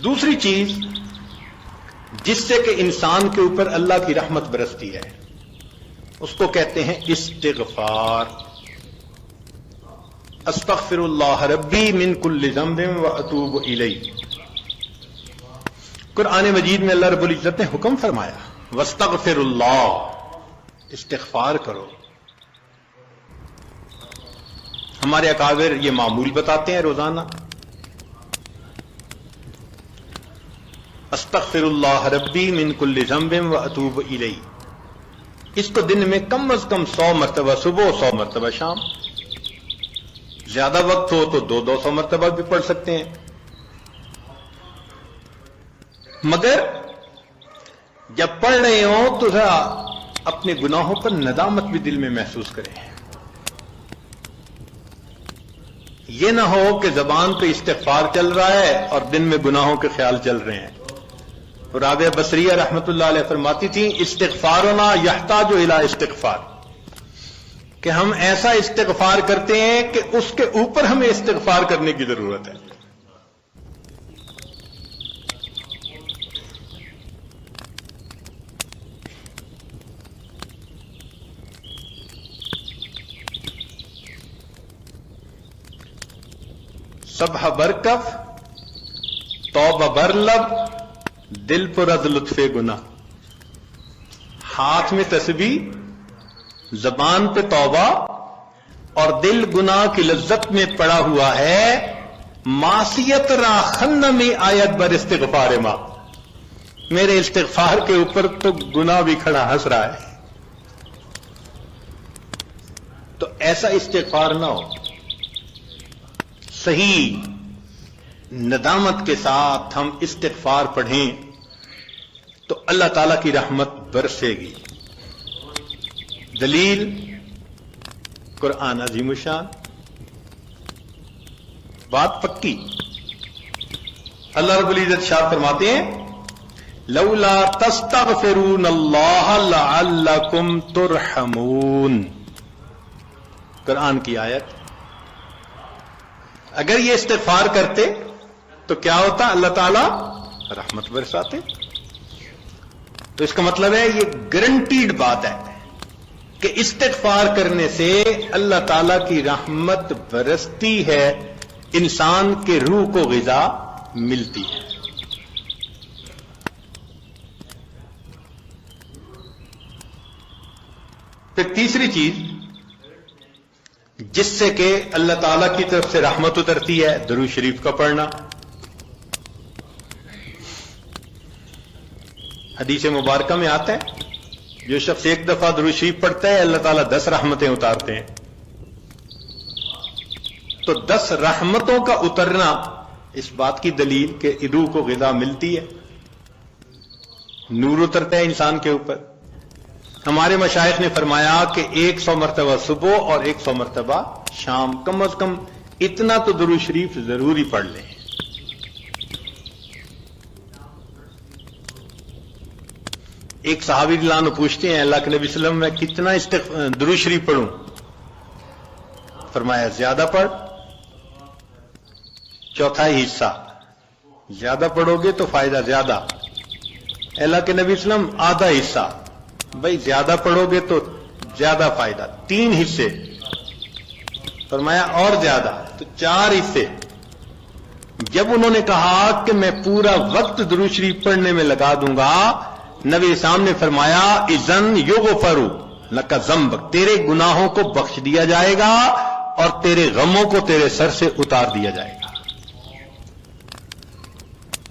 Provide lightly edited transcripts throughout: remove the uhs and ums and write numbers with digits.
دوسری چیز جس سے کہ انسان کے اوپر اللہ کی رحمت برستی ہے اس کو کہتے ہیں استغفار. استغفر اللہ ربی من کل ذنب واتوب الیہ. قرآن مجید میں اللہ رب العزت نے حکم فرمایا واستغفر اللہ، استغفار کرو. ہمارے اکابر یہ معمول بتاتے ہیں روزانہ، استغفر اللہ ربی من کل ذنب واتوب الیہ. اس کو دن میں کم از کم 100 مرتبہ صبح، 100 مرتبہ شام. زیادہ وقت ہو تو 200 مرتبہ بھی پڑھ سکتے ہیں. مگر جب پڑھ رہے ہوں تو ذرا اپنے گناہوں پر ندامت بھی دل میں محسوس کریں. یہ نہ ہو کہ زبان پہ استغفار چل رہا ہے اور دن میں گناہوں کے خیال چل رہے ہیں. رابعہ بصریہ رحمت اللہ علیہ فرماتی تھیں استغفارنا یحتاج الی استغفار، کہ ہم ایسا استغفار کرتے ہیں کہ اس کے اوپر ہمیں استغفار کرنے کی ضرورت ہے. سبح برکف توبہ برلب دل پر از لطف گناہ. ہاتھ میں تسبیح، زبان پہ توبہ اور دل گناہ کی لذت میں پڑا ہوا ہے. معصیت را خن میں آیت بر استغفار ماں، میرے استغفار کے اوپر تو گناہ بھی کھڑا ہنس رہا ہے. تو ایسا استغفار نہ ہو. صحیح ندامت کے ساتھ ہم استغفار پڑھیں تو اللہ تعالی کی رحمت برسے گی. دلیل قرآن عظیم الشان، بات پکی. اللہ رب العزت شاہ فرماتے ہیں لولا تستغفرون اللہ لعلکم ترحمون. قرآن کی آیت. اگر یہ استغفار کرتے تو کیا ہوتا؟ اللہ تعالیٰ رحمت برساتے. تو اس کا مطلب ہے یہ گارنٹیڈ بات ہے کہ استغفار کرنے سے اللہ تعالیٰ کی رحمت برستی ہے، انسان کے روح کو غذا ملتی ہے. پھر تیسری چیز جس سے کہ اللہ تعالیٰ کی طرف سے رحمت اترتی ہے، درود شریف کا پڑھنا. حدیث مبارکہ میں آتا ہے جو شخص ایک دفعہ درود شریف پڑھتا ہے اللہ تعالیٰ 10 رحمتیں اتارتے ہیں. تو 10 رحمتوں کا اترنا اس بات کی دلیل کہ روح کو غذا ملتی ہے، نور اترتا ہے انسان کے اوپر. ہمارے مشائخ نے فرمایا کہ 100 مرتبہ صبح اور 100 مرتبہ شام، کم از کم اتنا تو درود شریف ضروری پڑھ لیں. ایک صحابی رضی اللہ عنہ پوچھتے ہیں اللہ کے نبی صلی اللہ علیہ وسلم میں کتنا درود شریف پڑھوں؟ فرمایا زیادہ پڑھ، چوتھائی حصہ. زیادہ پڑھو گے تو فائدہ زیادہ. اللہ کے نبی صلی اللہ علیہ وسلم آدھا حصہ. بھائی زیادہ پڑھو گے تو زیادہ فائدہ. 3 حصے. فرمایا اور زیادہ تو 4 حصے. جب انہوں نے کہا کہ میں پورا وقت درود شریف پڑھنے میں لگا دوں گا، نبی اسلام نے فرمایا اذن یغفر لک ذنبک، تیرے گناہوں کو بخش دیا جائے گا اور تیرے غموں کو تیرے سر سے اتار دیا جائے گا.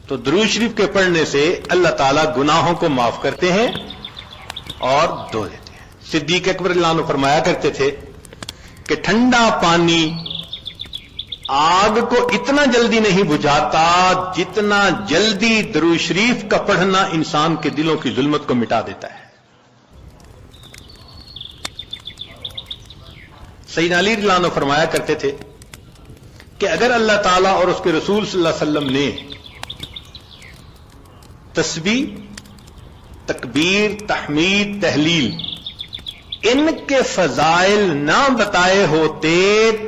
تو درود شریف کے پڑھنے سے اللہ تعالیٰ گناہوں کو معاف کرتے ہیں اور دھو دیتے ہیں. صدیق اکبر رضی اللہ عنہ فرمایا کرتے تھے کہ ٹھنڈا پانی آگ کو اتنا جلدی نہیں بجھاتا جتنا جلدی درود شریف کا پڑھنا انسان کے دلوں کی ظلمت کو مٹا دیتا ہے. سیدنا علی رضی اللہ عنہ فرمایا کرتے تھے کہ اگر اللہ تعالیٰ اور اس کے رسول صلی اللہ علیہ وسلم نے تسبیح، تکبیر، تحمید، تحلیل ان کے فضائل نہ بتائے ہوتے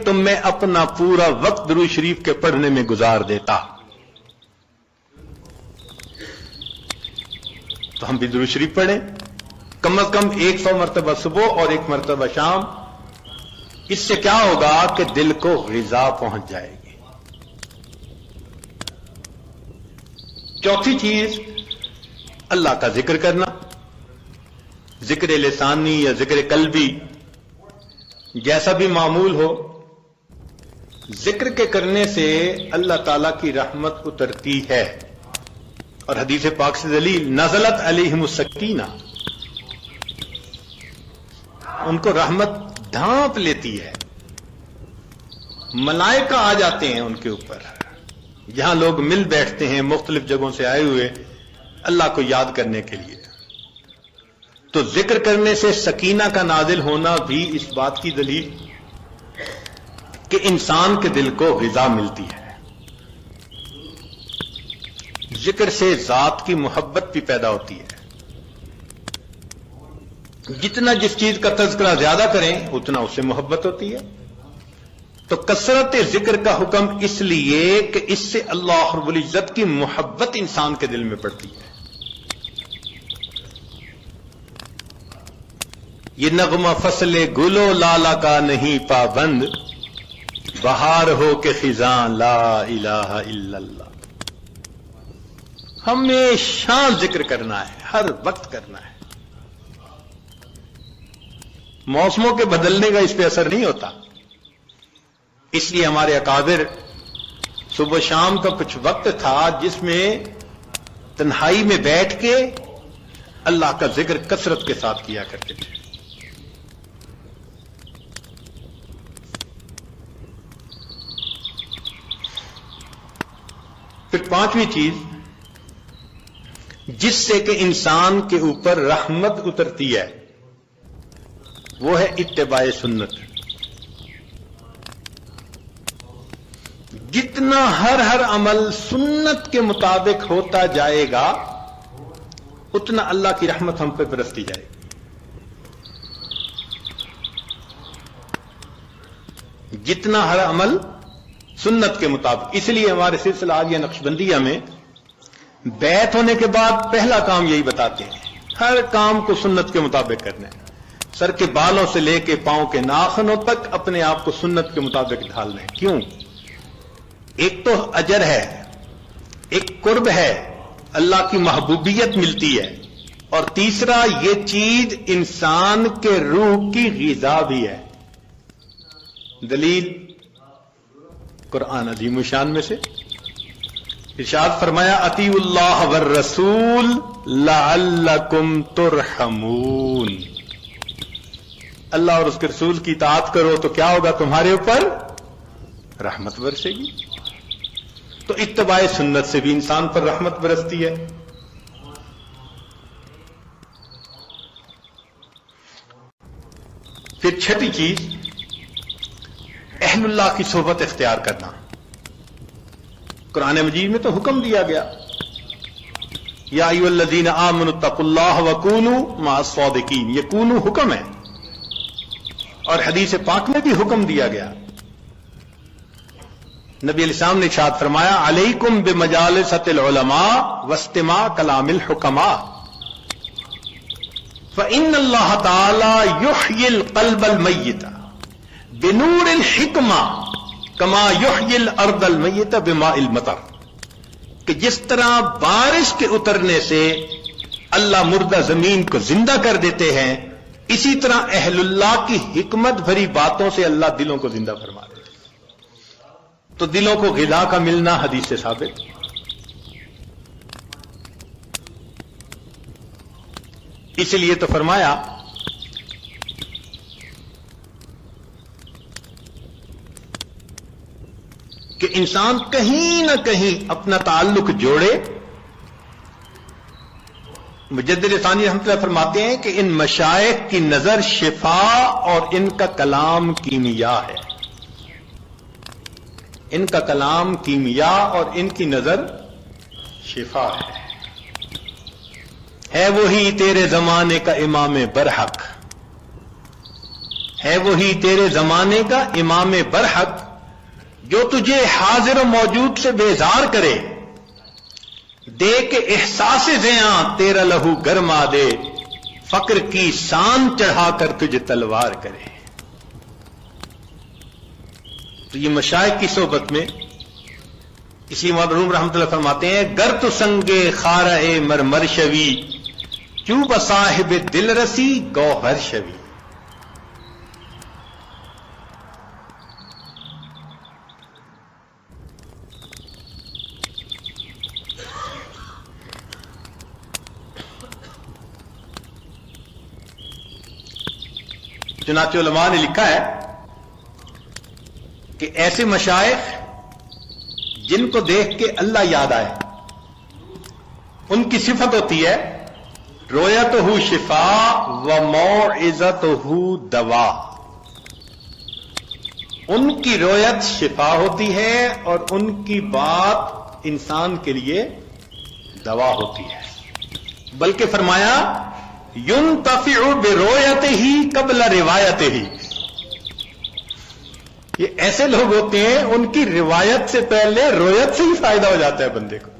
تو میں اپنا پورا وقت درود شریف کے پڑھنے میں گزار دیتا. تو ہم بھی درود شریف پڑھیں کم از کم 100 مرتبہ صبح اور 1 مرتبہ شام. اس سے کیا ہوگا کہ دل کو غذا پہنچ جائے گی. چوتھی چیز اللہ کا ذکر کرنا، ذکر لسانی یا ذکر قلبی جیسا بھی معمول ہو. ذکر کے کرنے سے اللہ تعالی کی رحمت اترتی ہے، اور حدیث پاک سے دلیل نزلت علیہم السکینہ، ان کو رحمت ڈھانپ لیتی ہے، ملائکہ آ جاتے ہیں ان کے اوپر. جہاں لوگ مل بیٹھتے ہیں مختلف جگہوں سے آئے ہوئے اللہ کو یاد کرنے کے لیے، تو ذکر کرنے سے سکینہ کا نازل ہونا بھی اس بات کی دلیل کہ انسان کے دل کو غذا ملتی ہے. ذکر سے ذات کی محبت بھی پیدا ہوتی ہے. جتنا جس چیز کا تذکرہ زیادہ کریں اتنا اس سے محبت ہوتی ہے. تو کثرت ذکر کا حکم اس لیے کہ اس سے اللہ رب العزت کی محبت انسان کے دل میں پڑتی ہے. یہ نغمہ فصل گل و لالا کا نہیں پابند، بہار ہو کے خزاں لا الہ الا اللہ. ہمیشہ ذکر کرنا ہے، ہر وقت کرنا ہے. موسموں کے بدلنے کا اس پہ اثر نہیں ہوتا. اس لیے ہمارے اکابر صبح شام کا کچھ وقت تھا جس میں تنہائی میں بیٹھ کے اللہ کا ذکر کثرت کے ساتھ کیا کرتے تھے. پھر پانچویں چیز جس سے کہ انسان کے اوپر رحمت اترتی ہے وہ ہے اتباع سنت. جتنا ہر عمل سنت کے مطابق ہوتا جائے گا اتنا اللہ کی رحمت ہم پہ برستی جائے گی. جتنا ہر عمل سنت کے مطابق. اس لیے ہمارے سلسلہ آگیا نقشبندیہ میں بیعت ہونے کے بعد پہلا کام یہی بتاتے ہیں، ہر کام کو سنت کے مطابق کرنا ہے. سر کے بالوں سے لے کے پاؤں کے ناخنوں تک اپنے آپ کو سنت کے مطابق ڈھالنا ہے. کیوں؟ ایک تو اجر ہے، ایک قرب ہے، اللہ کی محبوبیت ملتی ہے، اور تیسرا یہ چیز انسان کے روح کی غذا بھی ہے. دلیل قرآن عظیم الشان میں سے ارشاد فرمایا اطیعوا اللہ والرسول لعلکم ترحمون. اللہ اور اس کے رسول کی اطاعت کرو تو کیا ہوگا؟ تمہارے اوپر رحمت برسے گی. تو اتباع سنت سے بھی انسان پر رحمت برستی ہے. پھر چھٹی چیز اہل اللہ کی صحبت اختیار کرنا. قرآن مجید میں تو حکم دیا گیا یا ایھا الذین آمنوا اتقوا اللہ وکونوا مع الصادقین. یہ کونوا حکم ہے، اور حدیث پاک میں بھی حکم دیا گیا. نبی علیہ السلام نے ارشاد فرمایا علیکم بمجالسۃ العلماء واستماع کلام الحکماء فإن اللہ تعالی یحیی القلب المیت بنور الحکمہ کما یحیی الارض المیت بماء المطر. کہ جس طرح بارش کے اترنے سے اللہ مردہ زمین کو زندہ کر دیتے ہیں، اسی طرح اہل اللہ کی حکمت بھری باتوں سے اللہ دلوں کو زندہ فرما دیتے ہیں. تو دلوں کو غذا کا ملنا حدیث سے ثابت. اس لیے تو فرمایا کہ انسان کہیں نہ کہیں اپنا تعلق جوڑے. مجدد ثانی رحمۃ اللہ فرماتے ہیں کہ ان مشائخ کی نظر شفا اور ان کا کلام کیمیا ہے. ان کا کلام کیمیا اور ان کی نظر شفا ہے وہی تیرے زمانے کا امام برحق، ہے وہی تیرے زمانے کا امام برحق جو تجھے حاضر و موجود سے بیزار کرے، دے کے احساس زیاں تیرا لہو گرما دے، فقر کی شان چڑھا کر تجھے تلوار کرے۔ تو یہ مشائخ کی صحبت میں اسی مرحوم رحمت اللہ فرماتے ہیں، گر تو سنگے خارہ مرمر شوی، کیوں بصاحب دل رسی گوہر شوی۔ چنانچہ علماء نے لکھا ہے کہ ایسے مشائخ جن کو دیکھ کے اللہ یاد آئے، ان کی صفت ہوتی ہے رویتہ شفا و موعظتہ دوا۔ ان کی رویت شفا ہوتی ہے اور ان کی بات انسان کے لیے دوا ہوتی ہے۔ بلکہ فرمایا ينتفع برؤیتہ قبل روایتہ، یہ ایسے لوگ ہوتے ہیں ان کی روایت سے پہلے رویت سے ہی فائدہ ہو جاتا ہے بندے کو۔